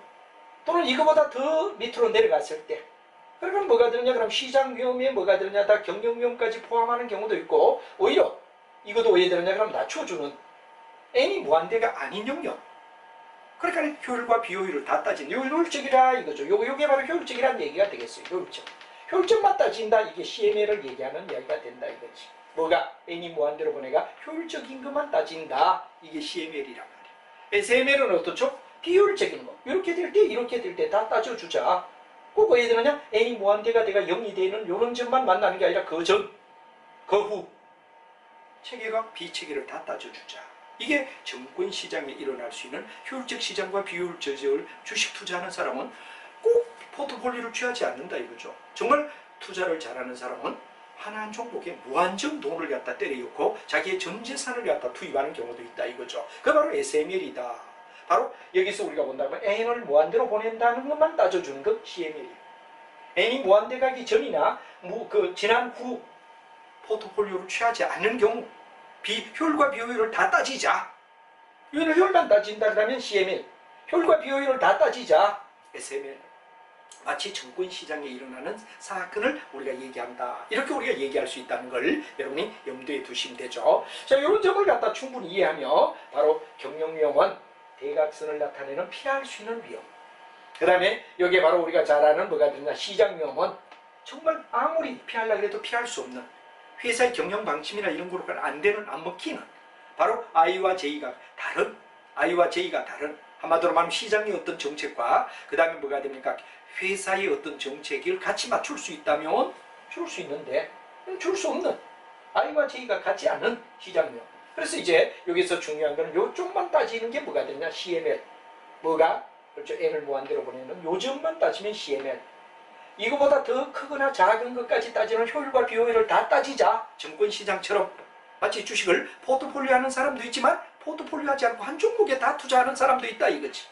A: 또는 이거보다 더 밑으로 내려갔을 때, 그러면 뭐가 되느냐? 그럼 시장 위험에 뭐가 되느냐? 다 경영 위험까지 포함하는 경우도 있고, 오히려 이것도 왜 되느냐? 그럼 낮춰주는 N이 무한대가 아닌 영역. 그러니까 효율과 비효율을 다 따진 효율적이라 이거죠. 요게 바로 효율적이라는 얘기가 되겠어요. 효율적. 효율적만 따진다. 이게 CML을 얘기하는 이야기가 된다 이거지. 뭐가 N이 무한대로 보내가 효율적인 것만 따진다. 이게 CML이란 말이야. SML은 어떻죠? 비효율적인 거. 이렇게 될 때, 이렇게 될 때 다 따져주자. 꼭 왜 되느냐? N이 무한대가 내가 0이 되는 이런 점만 만나는 게 아니라 그 전, 그 후. 체계가 비체계를 다 따져주자. 이게 증권시장에 일어날 수 있는 효율적 시장과 비효율적을 주식 투자하는 사람은 꼭 포트폴리오를 취하지 않는다 이거죠. 정말 투자를 잘하는 사람은 하나한 종목에 무한정 돈을 갖다 때려놓고 자기의 전 재산을 갖다 투입하는 경우도 있다 이거죠. 그 바로 SML이다. 바로 여기서 우리가 본다면 N을 무한대로 보낸다는 것만 따져주는 것 CML이에요. N이 무한대 가기 전이나 지난 후 포트폴리오를 취하지 않는 경우, 효율과 비효율을 다 따지자. 효율만 따진다 그러면 CML, 효율과 비효율을 다 따지자 SML. 마치 증권시장에 일어나는 사건을 우리가 얘기한다. 이렇게 우리가 얘기할 수 있다는 걸 여러분이 염두에 두시면 되죠. 자, 이런 점을 갖다 충분히 이해하며 바로 경영 위험은 대각선을 나타내는 피할 수 있는 위험. 그 다음에 여기에 바로 우리가 잘 아는 뭐가 되느냐? 시장 위험은 정말 아무리 피하려고 해도 피할 수 없는 회사의 경영 방침이나 이런 거로 안 되는, 안 먹히는 바로 I와 J가 다른, I와 J가 다른, 한마디로 말하면 시장의 어떤 정책과 그 다음에 뭐가 됩니까? 회사의 어떤 정책을 같이 맞출 수 있다면 줄 수 있는데 줄 수 없는 I와 J가 같지 않은 시장 위험. 그래서 이제 여기서 중요한 거는 요쪽만 따지는 게 뭐가 되냐? CML. 뭐가? 그렇죠. N을 무한대로 보내는 요점만 따지면 CML. 이거보다 더 크거나 작은 것까지 따지는 효율과 비효율을 다 따지자. 증권시장처럼 마치 주식을 포트폴리오 하는 사람도 있지만 포트폴리오 하지 않고 한 종목에 다 투자하는 사람도 있다 이거지.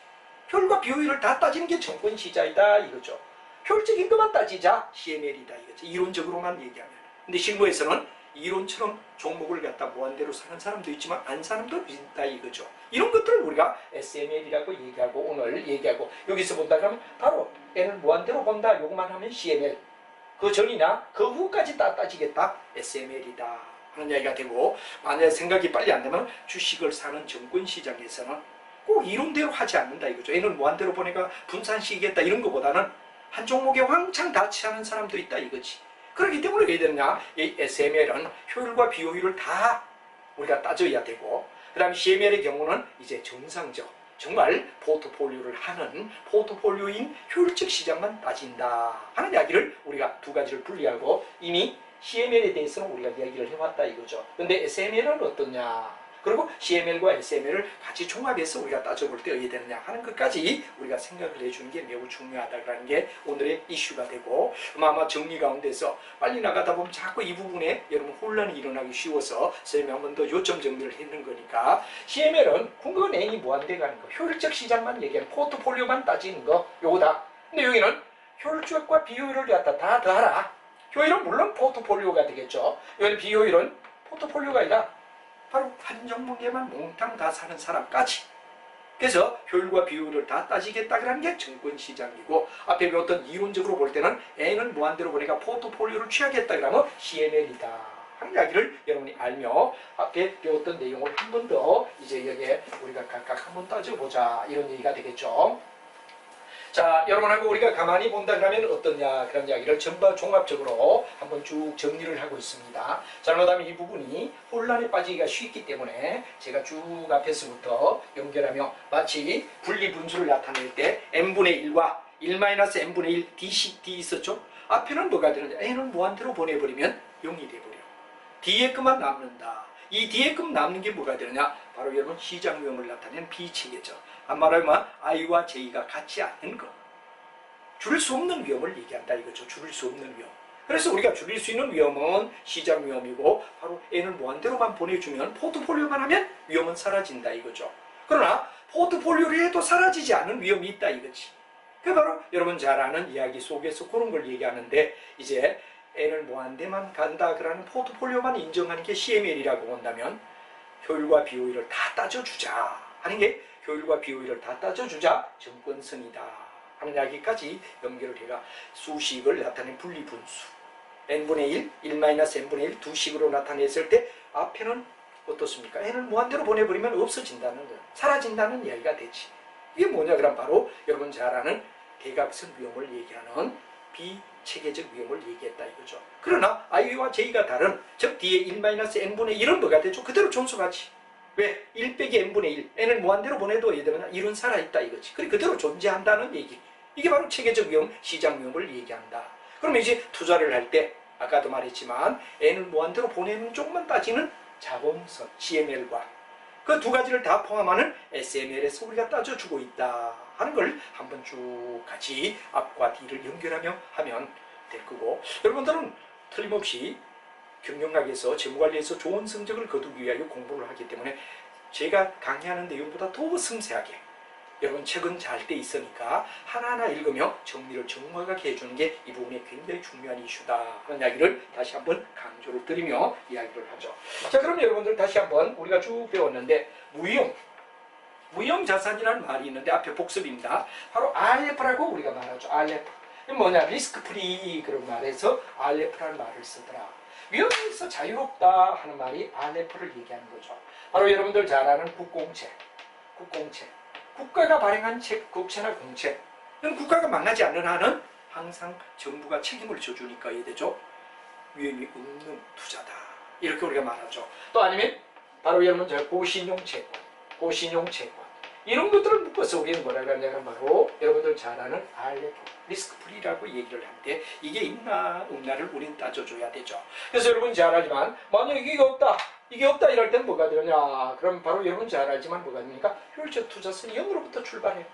A: 효율과 비효율을 다 따지는 게 증권시장이다 이거죠. 효율적인 것만 따지자. CML이다 이거지. 이론적으로만 얘기하면. 근데 실무에서는 이론처럼 종목을 갖다 무한대로 사는 사람도 있지만 안 사는 사람도 있다 이거죠. 이런 것들을 우리가 SML이라고 얘기하고 오늘 얘기하고, 여기서 본다 그러면 바로 N을 무한대로 본다 요것만 하면 CML, 그 전이나 그 후까지 다 따지겠다 SML이다 하는 이야기가 되고, 만약에 생각이 빨리 안 되면 주식을 사는 증권시장에서는 꼭 이론대로 하지 않는다 이거죠. N을 무한대로 보내가 분산시키겠다 이런 것보다는 한 종목에 왕창 다 취하는 사람도 있다 이거지. 그렇기 때문에 왜 되느냐? 이 SML은 효율과 비효율을 다 우리가 따져야 되고, 그 다음에 CML의 경우는 이제 정상적, 정말 포트폴리오를 하는 포트폴리오인 효율적 시장만 따진다 하는 이야기를 우리가 두 가지를 분리하고 이미 CML에 대해서는 우리가 이야기를 해왔다 이거죠. 근데 SML은 어떠냐? 그리고 CML과 SML을 같이 종합해서 우리가 따져볼 때 어떻게 되느냐 하는 것까지 우리가 생각을 해주는 게 매우 중요하다는 게 오늘의 이슈가 되고, 아마 정리 가운데서 빨리 나가다 보면 자꾸 이 부분에 여러분 혼란이 일어나기 쉬워서 선생님이 한 번 더 요점 정리를 했는 거니까, CML은 궁극은 N이 무한대가는 거, 효율적 시장만 얘기하는 포트폴리오만 따지는 거, 요거다. 근데 여기는 효율적과 비효율을 갖다 다 더하라. 효율은 물론 포트폴리오가 되겠죠. 여기는 비효율은 포트폴리오가 아니라 바로 한 종목에만 몽땅 다 사는 사람까지. 그래서 효율과 비율을 다 따지겠다는 게 증권시장이고, 앞에 배웠던 이론적으로 볼 때는 N을 무한대로 보니까 포트폴리오를 취하겠다 그러면 CML이다 하는 이야기를 여러분이 알며, 앞에 배웠던 내용을 한 번 더 이제 여기에 우리가 각각 한번 따져보자, 이런 얘기가 되겠죠. 자, 여러분하고 우리가 가만히 본다 그러면 어떠냐, 그런 이야기를 전부 종합적으로 한번 쭉 정리를 하고 있습니다. 잘못하면 이 부분이 혼란에 빠지기가 쉽기 때문에 제가 쭉 앞에서부터 연결하며, 마치 분리분수를 나타낼 때 n분의 1과 1-n분의 1 d 있었죠? 앞에는 뭐가 되느냐, n은 무한대로 보내버리면 0이 돼버려. D의 끝만 남는다. 이 D의 끝 남는 게 뭐가 되느냐, 바로 여러분 시장 위험을 나타내는 B체계죠. 말하면 I와 J가 같지 않는 것, 줄일 수 없는 위험을 얘기한다 이거죠. 줄일 수 없는 위험. 그래서 우리가 줄일 수 있는 위험은 시장 위험이고, 바로 N을 무한대로만 보내주면, 포트폴리오만 하면 위험은 사라진다 이거죠. 그러나 포트폴리오를 해도 사라지지 않은 위험이 있다 이거지. 그게 바로 여러분 잘 아는 이야기 속에서 그런 걸 얘기하는데, 이제 N을 무한대만 간다 그러는 포트폴리오만 인정하는 게 CML이라고 본다면, 효율과 비효율을 다 따져주자 하는 게, 효율과 비효율을 다 따져주자 증권성이다 하는 이야기까지 연결을 해가 수식을 나타낸 분리분수 n분의 1, 1-n분의 1 두 식으로 나타냈을 때, 앞에는 어떻습니까? n을 무한대로 보내버리면 없어진다는 거, 사라진다는 이야기가 되지. 이게 뭐냐 그럼 바로 여러분 잘 아는 대각선 위험을 얘기하는 비체계적 위험을 얘기했다 이거죠. 그러나 I와 J가 다른, 즉 뒤에 1-n분의 1은 뭐가 되죠? 그대로 존속하지. 왜? 1 빼기 n분의 1, n을 무한대로 보내도 얘들은 1은 살아있다 이거지. 그래 그대로 존재한다는 얘기. 이게 바로 체계적 위험, 시장 위험을 얘기한다. 그러면 이제 투자를 할 때, 아까도 말했지만 n을 무한대로 보내는 쪽만 따지는 자본선, CML과 그 두 가지를 다 포함하는 SML에서 우리가 따져주고 있다 하는 걸 한번 쭉 같이 앞과 뒤를 연결하며 하면 될 거고, 여러분들은 틀림없이 경영학에서, 재무관리에서 좋은 성적을 거두기 위하여 공부를 하기 때문에 제가 강의하는 내용보다 더 섬세하게 여러분 책은 잘 돼 있으니까 하나하나 읽으며 정리를 정확하게 해주는 게 이 부분이 굉장히 중요한 이슈다 하는 이야기를 다시 한번 강조를 드리며 이야기를 하죠. 자, 그럼 여러분들 다시 한번 우리가 쭉 배웠는데, 무형 자산이라는 말이 있는데 앞에 복습입니다. 바로 RF라고 우리가 말하죠. RF. 이게 뭐냐, 리스크 프리 그런 말에서 RF라는 말을 쓰더라. 위험에서 자유롭다 하는 말이 RF를 얘기하는 거죠. 바로 여러분들 잘 아는 국공채. 국가가 발행한 책, 국채나 공채. 이건 국가가 망하지 않는 한은 항상 정부가 책임을 져주니까 이해되죠. 위험이 없는 투자다, 이렇게 우리가 말하죠. 또 아니면 바로 여러분 저 고신용채권 이런 것들을 묶어서 우리는 뭐라고 하냐면 바로 여러분들 잘 아는 RF, 리스크 프리라고 얘기를 하는데, 이게 있나 없나를 우리는 따져줘야 되죠. 그래서 여러분 잘 알지만, 만약에 이게 없다 이럴 때는 뭐가 되느냐, 그럼 바로 여러분 잘 알지만 뭐가 됩니까? 효율적 투자선이 0으로부터 출발해.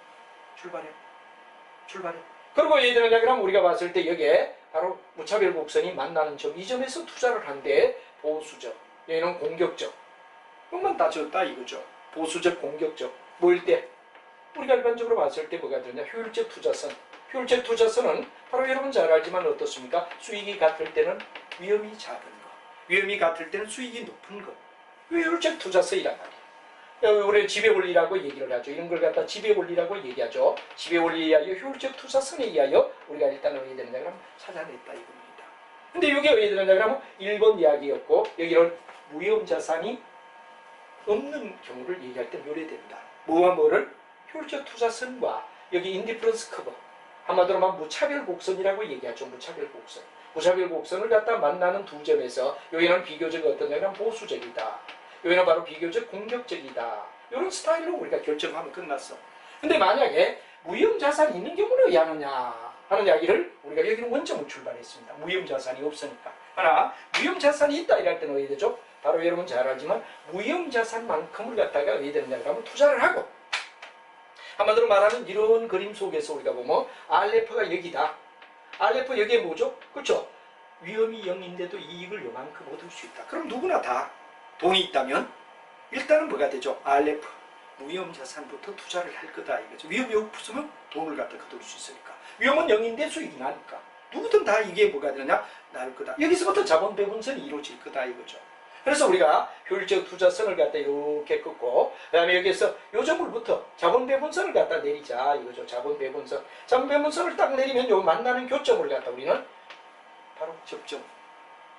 A: 그리고 예를 들면 그럼 우리가 봤을 때 여기에 바로 무차별 곡선이 만나는 점, 이 점에서 투자를 한데, 보수적, 얘는 공격적, 이것만 따졌다 이거죠. 보수적, 공격적. 뭐일 때? 우리가 일반적으로 봤을 때 뭐가 되냐? 효율적 투자선. 효율적 투자선은 바로 여러분 잘 알지만 어떻습니까? 수익이 같을 때는 위험이 작은 거, 위험이 같을 때는 수익이 높은 거. 효율적 투자선이란 말이에요. 우리 지배 원리라고 얘기를 하죠. 이런 걸 갖다 지배 원리라고 얘기하죠. 지배 원리에 의하여 효율적 투자선에 의하여 우리가 일단 어떻게 되느냐 그러면 찾아냈다 이겁니다. 근데 이게 어떻게 되느냐 그러면 1번 이야기였고, 여기는 무형 자산이 없는 경우를 얘기할 때 요래된다. 뭐와 뭐를? 효율적 투자선과 여기 인디퍼런스 커버, 한마디로 말 무차별 곡선이라고 얘기하죠. 무차별 곡선을 갖다 만나는 두 점에서 여기는 비교적 어떤 데는 보수적이다, 여기는 바로 비교적 공격적이다, 이런 스타일로 우리가 결정하면 끝났어. 근데 만약에 무형 자산이 있는 경우는 어떻게 하느냐 하는 이야기를 우리가 여기는 원점을 출발했습니다. 무형 자산이 없으니까. 하나, 무형 자산이 있다 이럴 때는 어떻게 되죠? 바로 여러분 잘 알지만 무형자산만큼을 갖다가 어디 되느냐 그러면 투자를 하고, 한마디로 말하면 이런 그림 속에서 우리가 보면 알레프가 여기다. 알레프 여기에 뭐죠? 그렇죠? 위험이 0인데도 이익을 요만큼 얻을 수 있다. 그럼 누구나 다 돈이 있다면 일단은 뭐가 되죠? 알레프 무형자산부터 투자를 할 거다 이거죠. 위험이 없으면 돈을 갖다 거둘 수 있으니까. 위험은 0인데 수익이 나니까 누구든 다 이게 뭐가 되느냐? 나을 거다. 여기서부터 자본 배분선이 이루어질 거다 이거죠. 그래서 우리가 효율적 투자선을 갖다 이렇게 긋고, 그 다음에 여기에서 요점물부터 자본 배분선을 갖다 내리자 이거죠. 자본 배분선. 자본 배분선을 딱 내리면 요 만나는 교점을 갖다 우리는 바로 접점.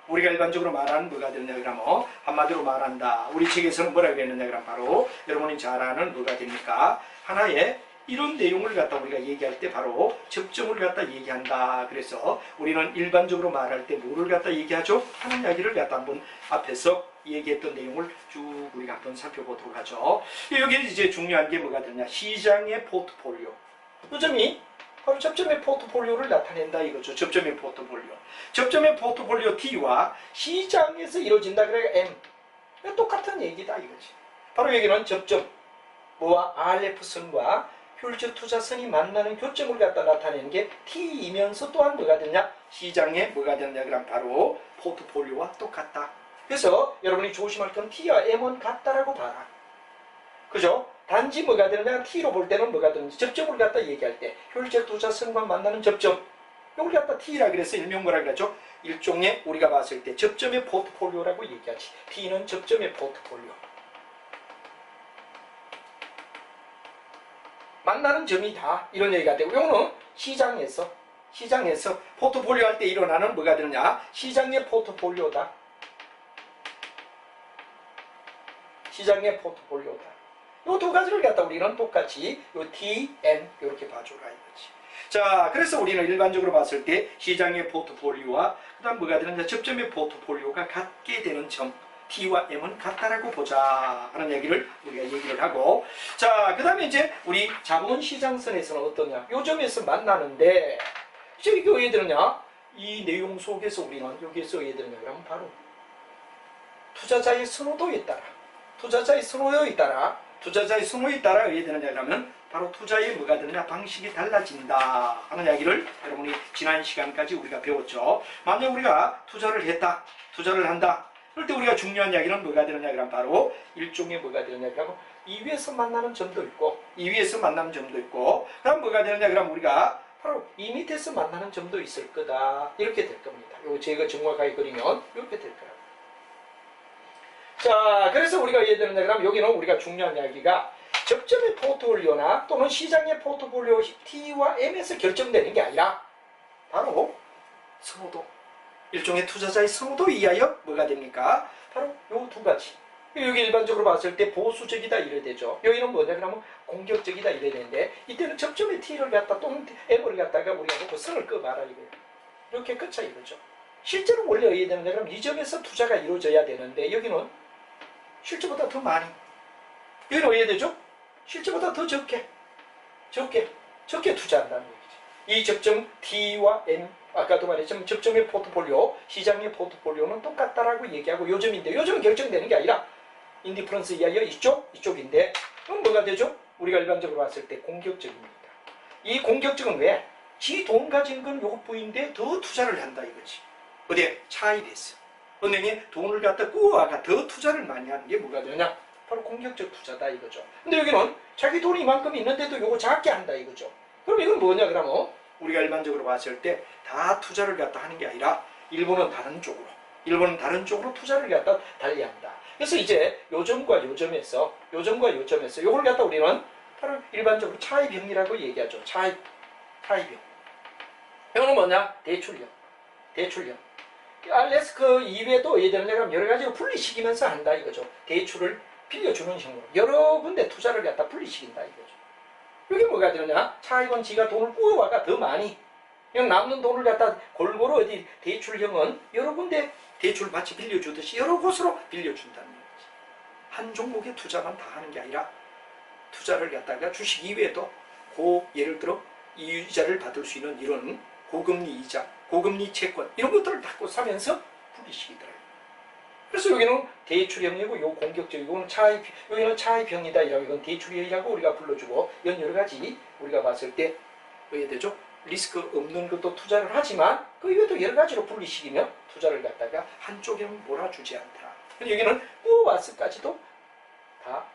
A: 우리가 일반적으로 말하는 뭐가 되느냐 그러면 한마디로 말한다. 우리 책에서는 뭐라 그랬느냐 그러면 바로 여러분이 잘 아는 뭐가 됩니까? 하나의 이런 내용을 갖다 우리가 얘기할 때 바로 접점을 갖다 얘기한다. 그래서 우리는 일반적으로 말할 때 뭐를 갖다 얘기하죠? 하는 이야기를 갖다 한번 앞에서 얘기했던 내용을 쭉 우리가 한번 살펴보도록 하죠. 여기 이제 중요한 게 뭐가 되냐? 시장의 포트폴리오. 요점이 바로 접점의 포트폴리오를 나타낸다 이거죠. 접점의 포트폴리오. 접점의 포트폴리오 T와 시장에서 이루어진다. 그러니까 M. 똑같은 얘기다 이거지. 바로 여기는 접점. 뭐와 RF선과 효율적 투자선이 만나는 교점을 갖다 나타내는 게 T이면서 또한 뭐가 되냐? 시장에 뭐가 되냐? 그럼 바로 포트폴리오와 똑같다. 그래서 여러분이 조심할 건 T와 M은 같다라고 봐라. 그죠? 단지 뭐가 되느냐? T로 볼 때는 뭐가 되는지 접점을 갖다 얘기할 때 효율적 투자선과 만나는 접점. 이걸 갖다 T라 그래서 일명 뭐라 그러죠? 일종의 우리가 봤을 때 접점의 포트폴리오라고 얘기하지. T는 접점의 포트폴리오. 만나는 점이다. 이런 얘기가 되고, 이거는 시장에서 포트폴리오 할 때 일어나는 뭐가 되느냐? 시장의 포트폴리오다. 시장의 포트폴리오다. 이 두 가지를 갖다 우리는 똑같이 요 T, M 이렇게 봐줘라 이거지. 자, 그래서 우리는 일반적으로 봤을 때 시장의 포트폴리오와 그다음 뭐가 되느냐? 접점의 포트폴리오가 같게 되는 점. T와 M은 같다라고 보자 하는 얘기를 우리가 얘기를 하고, 자, 그 다음에 이제 우리 자본시장선에서는 어떠냐? 요 점에서 만나는데, 이제 이게 왜 되느냐? 이 내용 속에서 우리는 여기에서 왜 되느냐? 그러면 바로 투자자의 선호도에 따라, 투자자의 선호에 따라 왜 되느냐? 그러면 바로 투자의 뭐가 되느냐? 방식이 달라진다 하는 이야기를 여러분이 지난 시간까지 우리가 배웠죠. 만약 우리가 투자를 한다. 그럴 때 우리가 중요한 이야기는 뭐가 되느냐 그러면 바로 일종의 뭐가 되느냐 그러면 이 위에서 만나는 점도 있고 그럼 뭐가 되느냐 그러면 우리가 바로 이 밑에서 만나는 점도 있을 거다 이렇게 될 겁니다. 요 제가 정확하게 그리면 이렇게 될 거라고. 자, 그래서 우리가 예를 들면 그러면 여기는 우리가 중요한 이야기가 접점의 포트폴리오나 또는 시장의 포트폴리오 T와 M에서 결정되는 게 아니라 바로 선호도, 일종의 투자자의 선호도에 의하여 뭐가 됩니까? 바로 요 두 가지. 여기 일반적으로 봤을 때 보수적이다 이래 되죠. 여기는 뭐냐 그러면 공격적이다 이래 되는데, 이때는 접점의 T를 갖다 또는 M을 갖다가 우리가 놓고 선을 끄봐라 이거예요. 이렇게 끝차 이거죠. 실제로 원래 어디에 되느냐 그러면 이 점에서 투자가 이루어져야 되는데 여기는 실제보다 더 많이, 여기는 어디에 되죠? 실제보다 더 적게 투자한다는 얘기죠. 이 접점 T와 M, 아까도 말했지만 접점의 포트폴리오, 시장의 포트폴리오는 똑같다라고 얘기하고 요점인데, 요점은 결정되는 게 아니라 인디퍼런스에 의하여 이쪽인데, 그럼 뭐가 되죠? 우리가 일반적으로 봤을 때 공격적입니다. 이 공격적은 왜? 지 돈 가진 건 요것뿐인데 더 투자를 한다 이거지. 어디에? 차입에서. 은행에 돈을 갖다 꾸어와가 더 투자를 많이 하는 게 뭐가 되냐? 바로 공격적 투자다 이거죠. 근데 여기는 자기 돈이 이만큼 있는데도 요거 작게 한다 이거죠. 그럼 이건 뭐냐 그러면 우리가 일반적으로 봤을 때 다 투자를 갖다 하는 게 아니라 일부는 다른 쪽으로 투자를 갖다 달리한다. 그래서 이제 요점과 요점에서 요걸 갖다 우리는 바로 일반적으로 차입형이라고 얘기하죠. 차입형. 이거는 뭐냐? 대출형. 알래스크 이외에도 예를 들면 여러 가지로 분리시키면서 한다 이거죠. 대출을 빌려주는 형으로 여러 군데 투자를 갖다 분리시킨다 이거죠. 이게 뭐가 되느냐? 차익은 지가 돈을 꾸어와가 더 많이, 그냥 남는 돈을 갖다 골고루 어디 대출형은 여러 군데 대출 마치 빌려주듯이 여러 곳으로 빌려준다는 거지. 한 종목에 투자만 다 하는 게 아니라 투자를 갖다가 주식 이외에도 예를 들어 이자를 받을 수 있는 이런 고금리 이자, 고금리 채권 이런 것들을 갖고 사면서 분리시키더라고요. 그래서 여기는 대출형이고 요 공격적이고 여기는 차입형이다. 이건 대출형이라고 우리가 불러주고 이런 여러 가지 우리가 봤을 때 왜 되죠? 리스크 없는 것도 투자를 하지만 그 이외에도 여러 가지로 분리시키며 투자를 갖다가 한쪽에는 몰아주지 않더라. 여기는 뿌와스까지도 다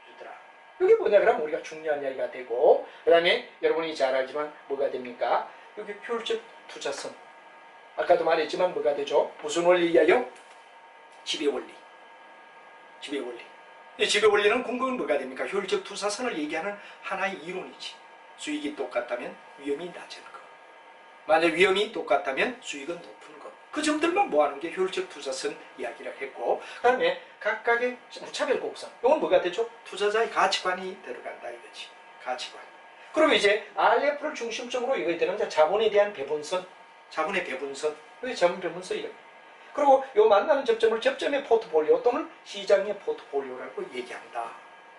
A: 주더라. 이게 뭐냐 그러면 우리가 중요한 이야기가 되고 그 다음에 여러분이 잘 알지만 뭐가 됩니까? 여기 효율적 투자성. 아까도 말했지만 뭐가 되죠? 무슨 원리 이야기요? 지배 원리. 지배 원리. 이 지배 원리는 궁극은 뭐가 됩니까? 효율적 투자선을 얘기하는 하나의 이론이지. 수익이 똑같다면 위험이 낮은 거. 만약 위험이 똑같다면 수익은 높은 거. 그 점들만 모아놓은 게 효율적 투자선 이야기를 했고 그 다음에 각각의 무차별 곡선. 이건 뭐가 되죠? 투자자의 가치관이 들어간다 이거지. 가치관. 그리고 이제 RF를 중심적으로 이거에 되는 자본에 대한 배분선. 자본의 배분선. 이게 자본 배분선이에요. 그리고 이 만나는 접점을 접점의 포트폴리오 또는 시장의 포트폴리오라고 얘기한다.